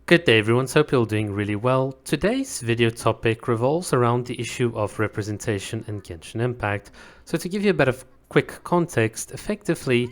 Good day everyone, so hope you're all doing really well. Today's video topic revolves around the issue of representation in Genshin Impact. So to give you a bit of quick context, effectively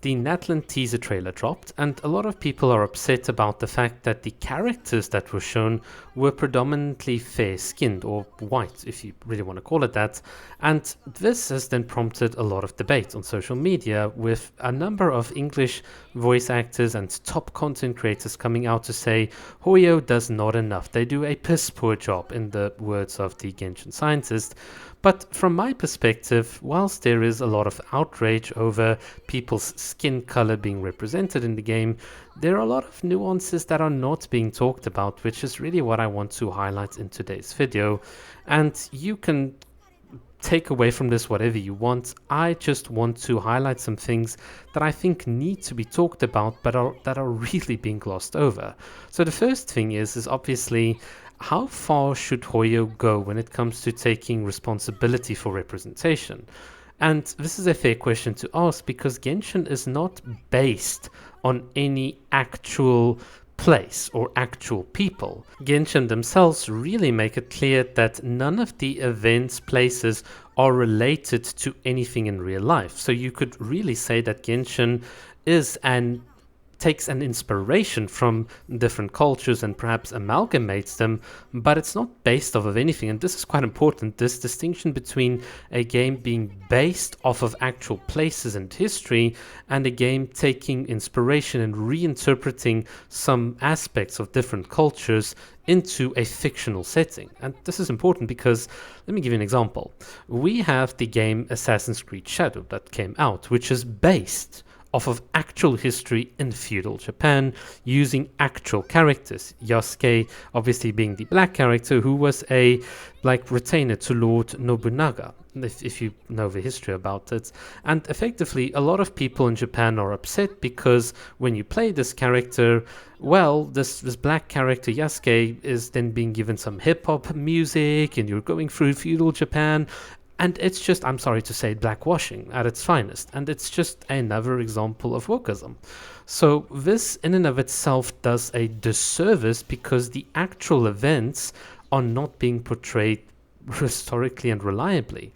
the Natlan teaser trailer dropped and a lot of people are upset about the fact that the characters that were shown were predominantly fair-skinned, or white if you really want to call it that, and this has then prompted a lot of debate on social media, with a number of English voice actors and top content creators coming out to say Hoyo does not enough, they do a piss poor job, in the words of the Genshin scientist. But from my perspective, whilst there is a lot of outrage over people's skin color being represented in the game, there are a lot of nuances that are not being talked about, which is really what I want to highlight in today's video. And you can take away from this whatever you want. I just want to highlight some things that I think need to be talked about, but that are really being glossed over. So the first thing is obviously, how far should Hoyo go when it comes to taking responsibility for representation? And this is a fair question to ask because Genshin is not based on any actual place or actual people. Genshin themselves really make it clear that none of the events, places are related to anything in real life. So you could really say that Genshin takes an inspiration from different cultures and perhaps amalgamates them, but it's not based off of anything. And this is quite important, this distinction between a game being based off of actual places and history and a game taking inspiration and reinterpreting some aspects of different cultures into a fictional setting. And this is important because, let me give you an example. We have the game Assassin's Creed Shadow that came out, which is based off of actual history in feudal Japan, using actual characters. Yasuke obviously being the black character who was a retainer to Lord Nobunaga, if you know the history about it. And effectively a lot of people in Japan are upset because when you play this character, well, this black character Yasuke is then being given some hip-hop music and you're going through feudal Japan. And it's just, I'm sorry to say, blackwashing at its finest. And it's just another example of wokeism. So this in and of itself does a disservice because the actual events are not being portrayed historically and reliably.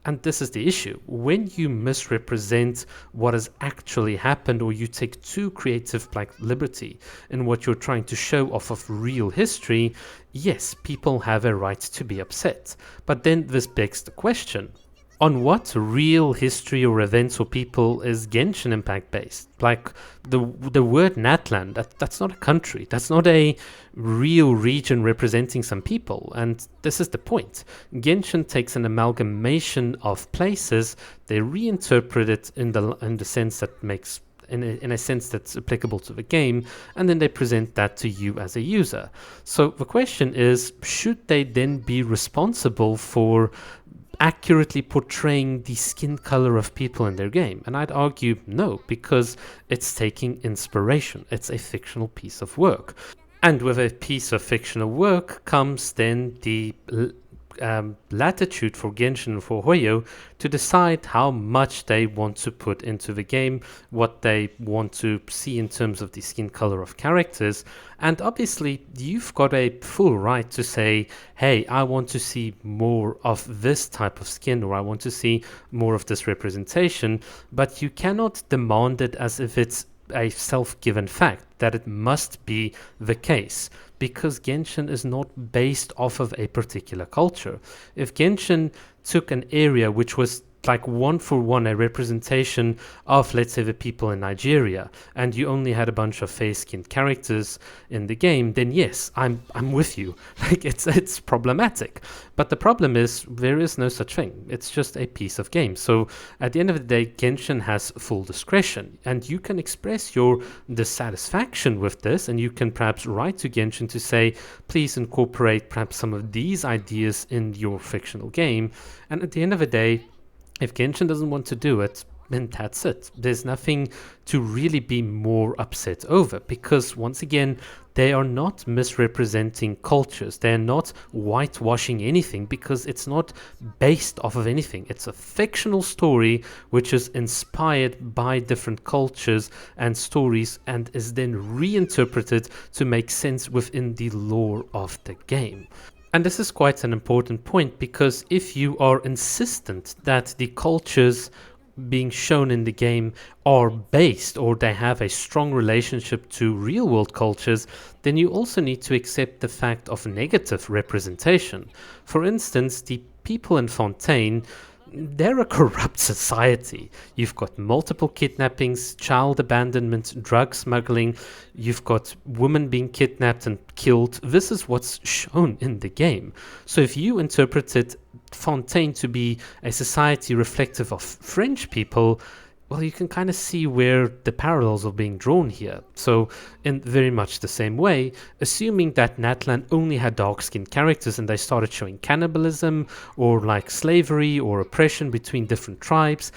And this is the issue. When you misrepresent what has actually happened, or you take too creative liberty in what you're trying to show off of real history, yes, people have a right to be upset. But then this begs the question, on what real history or events or people is Genshin Impact based? Like the word Natlan, that's not a country, that's not a real region representing some people, and this is the point. Genshin takes an amalgamation of places, they reinterpret it in the sense that makes in a sense that's applicable to the game, and then they present that to you as a user. So the question is, should they then be responsible for accurately portraying the skin color of people in their game? And I'd argue no, because it's taking inspiration. It's a fictional piece of work. And with a piece of fictional work comes then the latitude for Genshin and for Hoyo to decide how much they want to put into the game, what they want to see in terms of the skin color of characters. And obviously you've got a full right to say, hey, I want to see more of this type of skin, or I want to see more of this representation, but you cannot demand it as if it's a self-given fact that it must be the case, because Genshin is not based off of a particular culture. If Genshin took an area which was like one for one a representation of, let's say, the people in Nigeria, and you only had a bunch of fair-skinned characters in the game, then yes, I'm with you. Like it's problematic. But the problem is there is no such thing. It's just a piece of game. So at the end of the day, Genshin has full discretion, and you can express your dissatisfaction with this, and you can perhaps write to Genshin to say, please incorporate perhaps some of these ideas in your fictional game. And at the end of the day, if Genshin doesn't want to do it, And that's it. There's nothing to really be more upset over because, once again, they are not misrepresenting cultures. They're not whitewashing anything because it's not based off of anything. It's a fictional story which is inspired by different cultures and stories and is then reinterpreted to make sense within the lore of the game. And this is quite an important point because if you are insistent that the cultures being shown in the game are based or they have a strong relationship to real world cultures, then you also need to accept the fact of negative representation. For instance, the people in Fontaine, they're a corrupt society. You've got multiple kidnappings, child abandonment, drug smuggling, you've got women being kidnapped and killed. This is what's shown in the game. So if you interpreted Fontaine to be a society reflective of French people, well, you can kind of see where the parallels are being drawn here. So, in very much the same way, assuming that Natlan only had dark-skinned characters and they started showing cannibalism or like slavery or oppression between different tribes,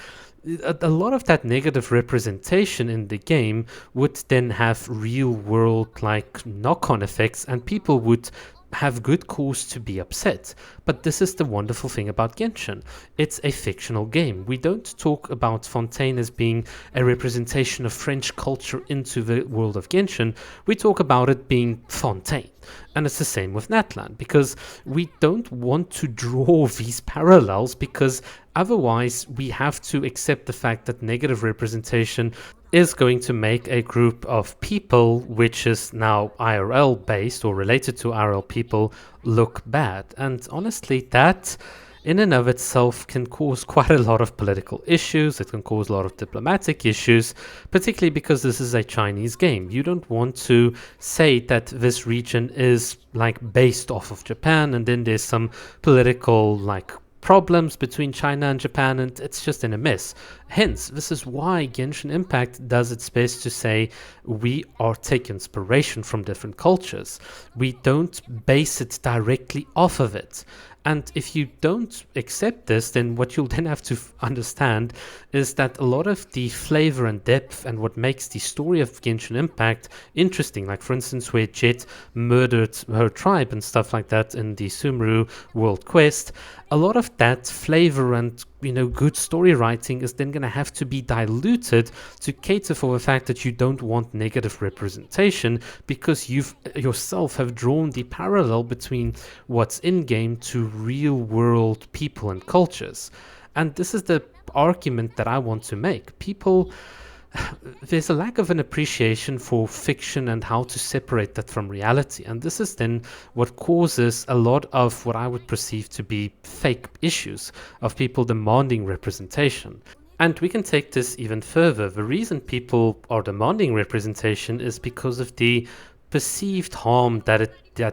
a lot of that negative representation in the game would then have real-world like knock-on effects, and people would have good cause to be upset. But this is the wonderful thing about Genshin. It's a fictional game. We don't talk about Fontaine as being a representation of French culture into the world of Genshin. We talk about it being Fontaine. And it's the same with Natlan, because we don't want to draw these parallels, because otherwise we have to accept the fact that negative representation is going to make a group of people which is now IRL based or related to IRL people look bad. And honestly, that in and of itself can cause quite a lot of political issues. It can cause a lot of diplomatic issues, particularly because this is a Chinese game. You don't want to say that this region is like based off of Japan and then there's some political like problems between China and Japan, and it's just in a mess. Hence, this is why Genshin Impact does its best to say we are taking inspiration from different cultures. We don't base it directly off of it. And if you don't accept this, then what you'll then have to understand is that a lot of the flavor and depth and what makes the story of Genshin Impact interesting, like for instance where Jet murdered her tribe and stuff like that in the Sumru World Quest, a lot of that flavor and good story writing is then going to have to be diluted to cater for the fact that you don't want negative representation, because you've yourself have drawn the parallel between what's in game to real world people and cultures. And this is the argument that I want to make. People, there's a lack of an appreciation for fiction and how to separate that from reality, and this is then what causes a lot of what I would perceive to be fake issues of people demanding representation. And we can take this even further. The reason people are demanding representation is because of the perceived harm that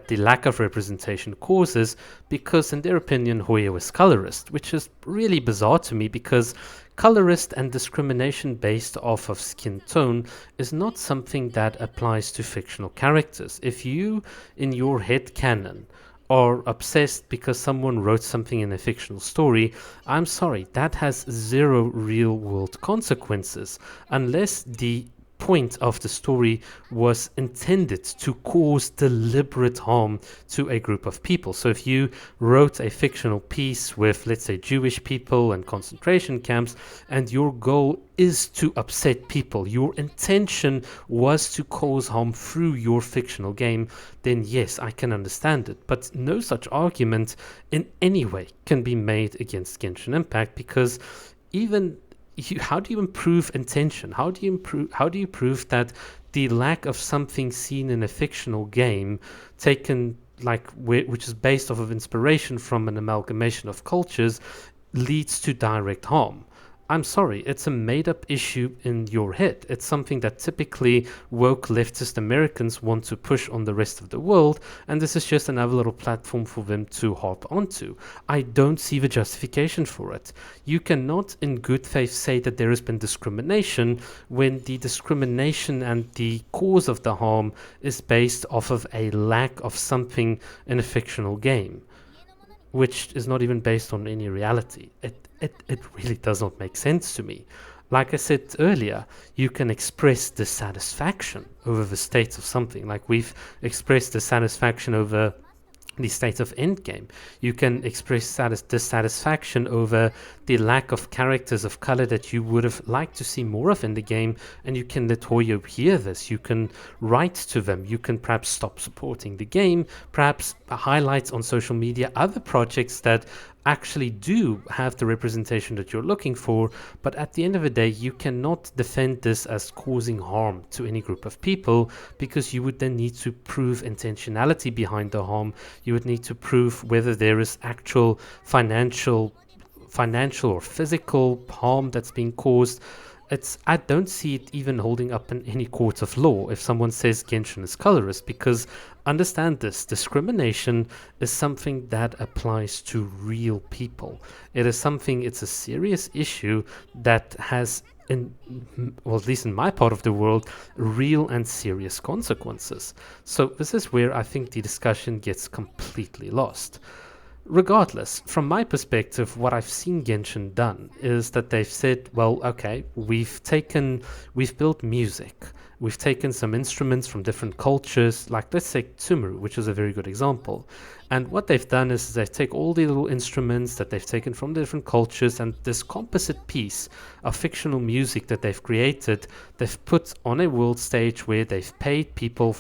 the lack of representation causes, because in their opinion Hoya was colorist, which is really bizarre to me, because colorist and discrimination based off of skin tone is not something that applies to fictional characters. If you in your head canon are obsessed because someone wrote something in a fictional story, I'm sorry, that has zero real world consequences unless the point of the story was intended to cause deliberate harm to a group of people. So if you wrote a fictional piece with, let's say, Jewish people and concentration camps, and your goal is to upset people, your intention was to cause harm through your fictional game, then yes, I can understand it. But no such argument in any way can be made against Genshin Impact, because how do you improve intention? How do you prove that the lack of something seen in a fictional game taken which is based off of inspiration from an amalgamation of cultures leads to direct harm? I'm sorry, it's a made-up issue in your head. It's something that typically woke leftist Americans want to push on the rest of the world, and this is just another little platform for them to harp onto. I don't see the justification for it. You cannot in good faith say that there has been discrimination when the discrimination and the cause of the harm is based off of a lack of something in a fictional game, which is not even based on any reality. It really does not make sense to me. Like I said earlier, you can express dissatisfaction over the state of something. Like we've expressed dissatisfaction over the state of endgame. You can express dissatisfaction over the lack of characters of color that you would have liked to see more of in the game, and you can let Hoyo hear this. You can write to them. You can perhaps stop supporting the game, perhaps highlight on social media other projects that actually do have the representation that you're looking for, but at the end of the day, you cannot defend this as causing harm to any group of people, because you would then need to prove intentionality behind the harm. You would need to prove whether there is actual financial or physical harm that's being caused. I don't see it even holding up in any court of law if someone says Genshin is colorist, because understand this, discrimination is something that applies to real people. It's a serious issue that has, well, at least in my part of the world, real and serious consequences. So this is where I think the discussion gets completely lost. Regardless, from my perspective, what I've seen Genshin done is that they've said, well, okay, we've built music. We've taken some instruments from different cultures, like let's say Tsumuru, which is a very good example. And what they've done is they take all the little instruments that they've taken from the different cultures, and this composite piece of fictional music that they've created, they've put on a world stage where they've paid people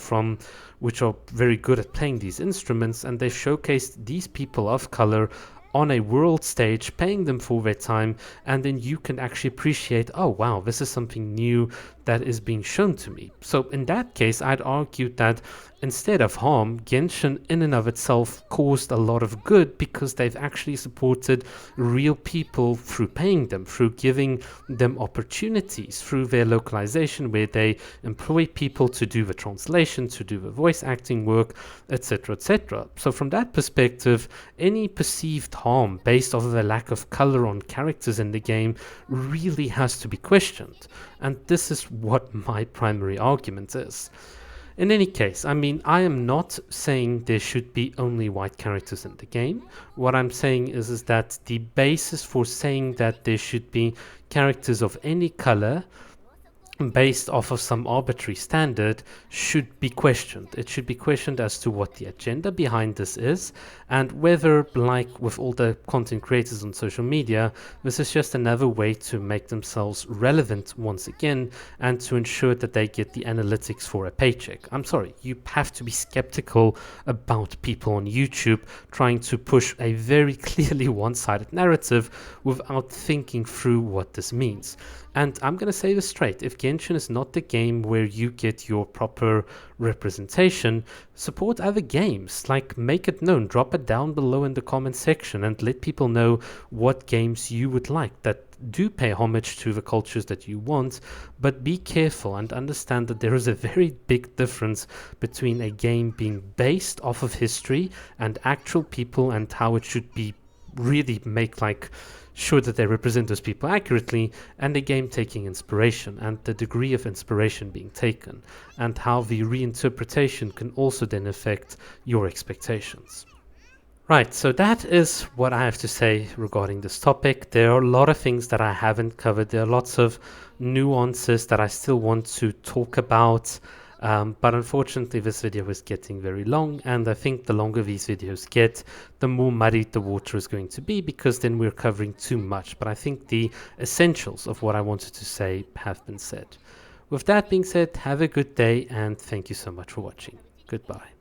which are very good at playing these instruments, and they've showcased these people of color on a world stage, paying them for their time, and then you can actually appreciate, oh wow, this is something new that is being shown to me. So in that case, I'd argue that instead of harm, Genshin in and of itself caused a lot of good, because they've actually supported real people through paying them, through giving them opportunities, through their localization, where they employ people to do the translation, to do the voice acting work, etc., etc. So from that perspective, any perceived harm based off of a lack of color on characters in the game really has to be questioned. And this is what my primary argument is. In any case, I mean, I am not saying there should be only white characters in the game. What I'm saying is that the basis for saying that there should be characters of any color based off of some arbitrary standard should be questioned. It should be questioned as to what the agenda behind this is, and whether, like with all the content creators on social media, this is just another way to make themselves relevant once again, and to ensure that they get the analytics for a paycheck. I'm sorry, you have to be skeptical about people on YouTube trying to push a very clearly one-sided narrative without thinking through what this means. And I'm going to say this straight, if Genshin is not the game where you get your proper representation, support other games. Like, make it known, drop it down below in the comment section, and let people know what games you would like that do pay homage to the cultures that you want. But be careful and understand that there is a very big difference between a game being based off of history and actual people, and how it should be really sure that they represent those people accurately, and the game taking inspiration, and the degree of inspiration being taken, and how the reinterpretation can also then affect your expectations. Right, so that is what I have to say regarding this topic. There are a lot of things that I haven't covered. There are lots of nuances that I still want to talk about. But unfortunately this video is getting very long, and I think the longer these videos get, the more muddied the water is going to be, because then we're covering too much. But I think the essentials of what I wanted to say have been said. With that being said, have a good day, and thank you so much for watching. Goodbye.